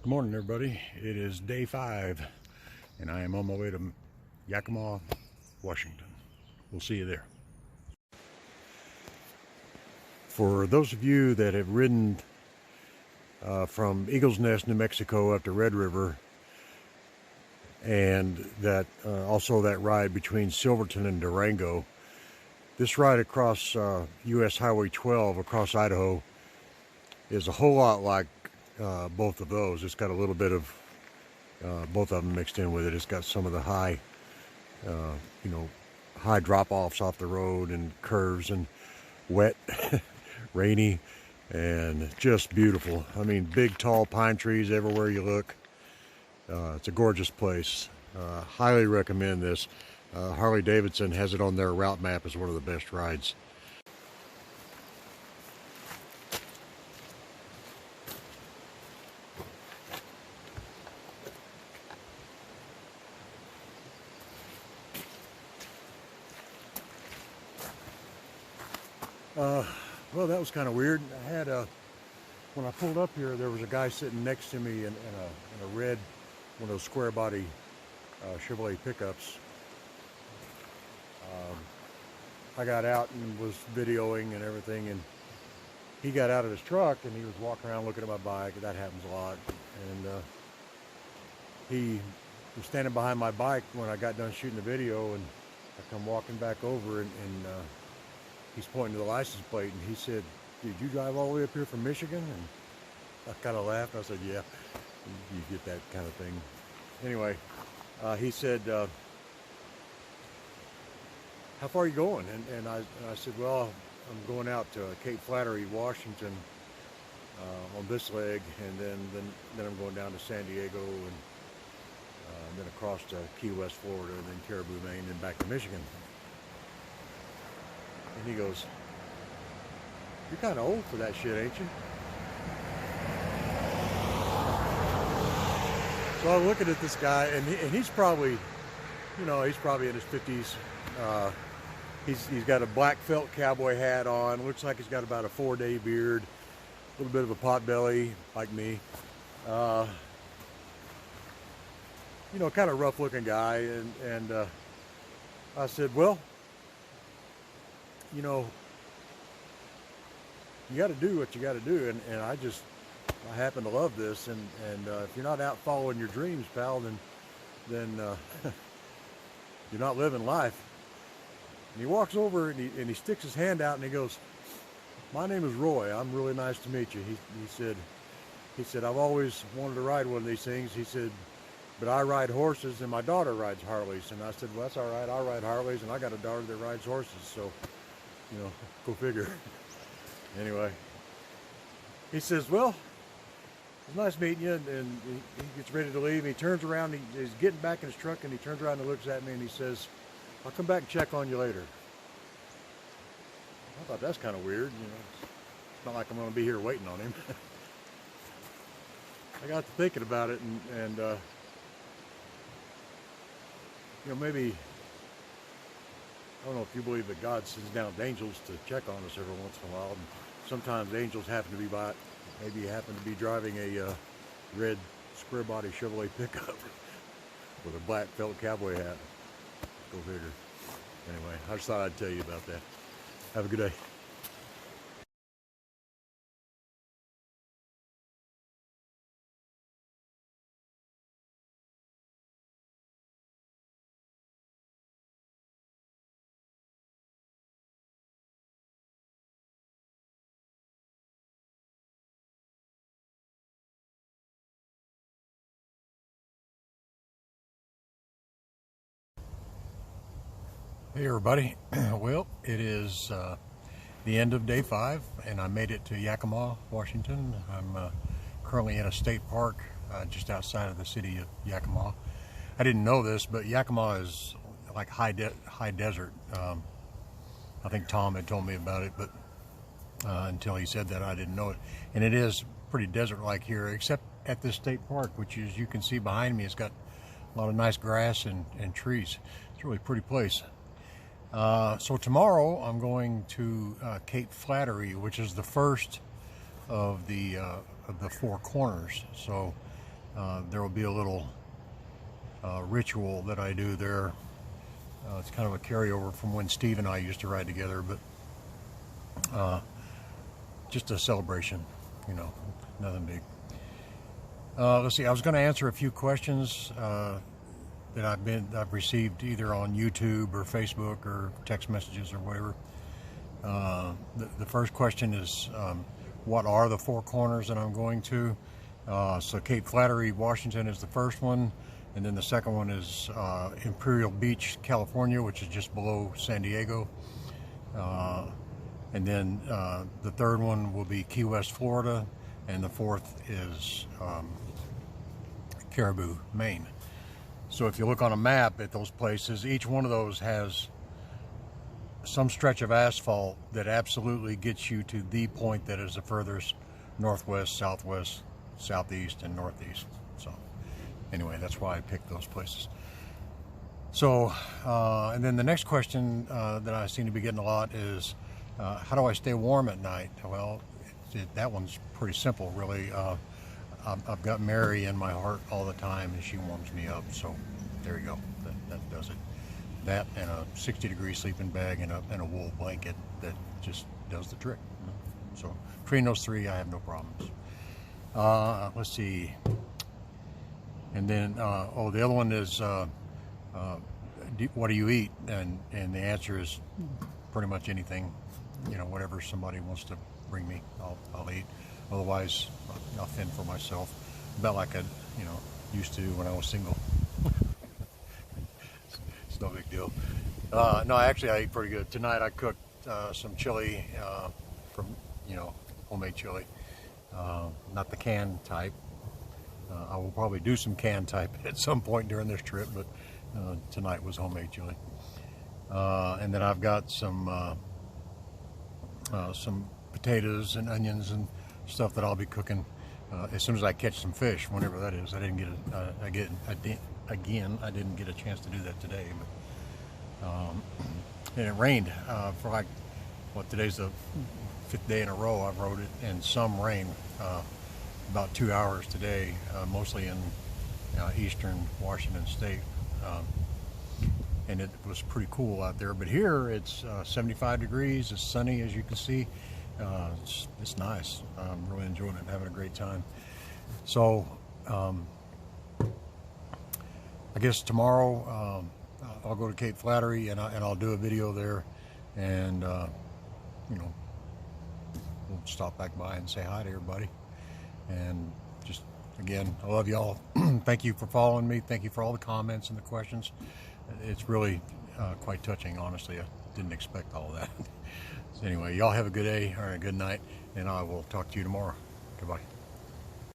Good morning, everybody. It is day 5, and I am on my way to Yakima, Washington. We'll see you there. For those of you that have ridden from Eagles Nest, New Mexico up to Red River, and that also that ride between Silverton and Durango, this ride across US Highway 12 across Idaho is a whole lot like both of those. It's got a little bit of both of them mixed in with it. It's got some of the high, high drop-offs off the road and curves and wet, rainy, and just beautiful. I mean, big, tall pine trees everywhere you look. It's a gorgeous place. Highly recommend this. Harley Davidson has it on their route map as one of the best rides. Well, that was kind of weird. I had when I pulled up here, there was a guy sitting next to me in a red, one of those square body Chevrolet pickups. I got out and was videoing and everything, and he got out of his truck and he was walking around looking at my bike. That happens a lot. And he was standing behind my bike when I got done shooting the video, and I come walking back over, and he's pointing to the license plate, and he said, "Did you drive all the way up here from Michigan?" And I kind of laughed. I said, "Yeah." You get that kind of thing. Anyway, he said, "How far are you going?" And I said, "Well, I'm going out to Cape Flattery, Washington, on this leg, and then I'm going down to San Diego, and then across to Key West, Florida, and then Caribou, Maine, and back to Michigan." And he goes, "You're kind of old for that shit, ain't you?" So I'm looking at this guy, and he's probably, he's probably in his 50s. He's got a black felt cowboy hat on. Looks like he's got about a 4-day beard, a little bit of a pot belly, like me. Kind of rough looking guy. And I said, "Well, you got to do what you got to do." And I happen to love this. And if you're not out following your dreams, pal, then you're not living life. And he walks over and he sticks his hand out and he goes, "My name is Roy. I'm really nice to meet you." He said, "I've always wanted to ride one of these things." He said, "But I ride horses and my daughter rides Harleys." And I said, "Well, that's all right. I'll ride Harleys, and I got a daughter that rides horses. So, go figure." Anyway, he says, "Well, it's nice meeting you." And he gets ready to leave. And he turns around. He's getting back in his truck, and he turns around and looks at me and he says, "I'll come back and check on you later." I thought that's kind of weird. It's not like I'm going to be here waiting on him. I got to thinking about it, and maybe, I don't know if you believe that God sends down angels to check on us every once in a while. And sometimes angels happen to be driving a red square body Chevrolet pickup with a black felt cowboy hat. Go figure. Anyway, I just thought I'd tell you about that. Have a good day. Hey everybody. Well, it is the end of day 5, and I made it to Yakima, Washington. I'm currently in a state park just outside of the city of Yakima. I didn't know this, but Yakima is like high desert. I think Tom had told me about it, but until he said that, I didn't know it. And it is pretty desert-like here, except at this state park, which, as you can see behind me, it's got a lot of nice grass and trees. It's a really pretty place. So tomorrow I'm going to Cape Flattery, which is the first of the 4 corners. So there will be a little ritual that I do there. It's kind of a carryover from when Steve and I used to ride together, but just a celebration, you know, nothing big. Let's see, I was going to answer a few questions that I've received either on YouTube or Facebook or text messages or whatever. The first question is, what are the 4 corners that I'm going to? So Cape Flattery, Washington is the first one, and then the second one is Imperial Beach, California, which is just below San Diego. And then the third one will be Key West, Florida, and the fourth is Caribou, Maine. So if you look on a map at those places, each one of those has some stretch of asphalt that absolutely gets you to the point that is the furthest northwest, southwest, southeast, and northeast. So anyway, that's why I picked those places. So and then the next question that I seem to be getting a lot is, how do I stay warm at night? Well, that one's pretty simple, really. I've got Mary in my heart all the time, and she warms me up. So there you go. That does it. That and a 60-degree sleeping bag and a wool blanket that just does the trick. So between those 3, I have no problems. Let's see. And then, the other one is, what do you eat? And the answer is pretty much anything. You know, whatever somebody wants to bring me, I'll eat. Otherwise, I'll fend for myself, about like I, used to when I was single. It's no big deal. No, actually, I eat pretty good. Tonight, I cooked some chili from, homemade chili. Not the canned type. I will probably do some canned type at some point during this trip, but tonight was homemade chili. And then I've got some potatoes and onions and stuff that I'll be cooking as soon as I catch some fish, whenever that is. I didn't get I didn't get a chance to do that today, but and it rained for like today's the 5th day in a row I've rode it, and some rain, about 2 hours today, mostly in eastern Washington State, and it was pretty cool out there. But here it's 75 degrees, it's sunny, as you can see. It's nice. I'm really enjoying it, having a great time. So I guess tomorrow I'll go to Cape Flattery and I'll do a video there, and we'll stop back by and say hi to everybody. And just again, I love y'all. Thank you for following me. Thank you for all the comments and the questions. It's really quite touching, honestly. I didn't expect all of that. So anyway, y'all have a good day or a good night, and I will talk to you tomorrow. Goodbye.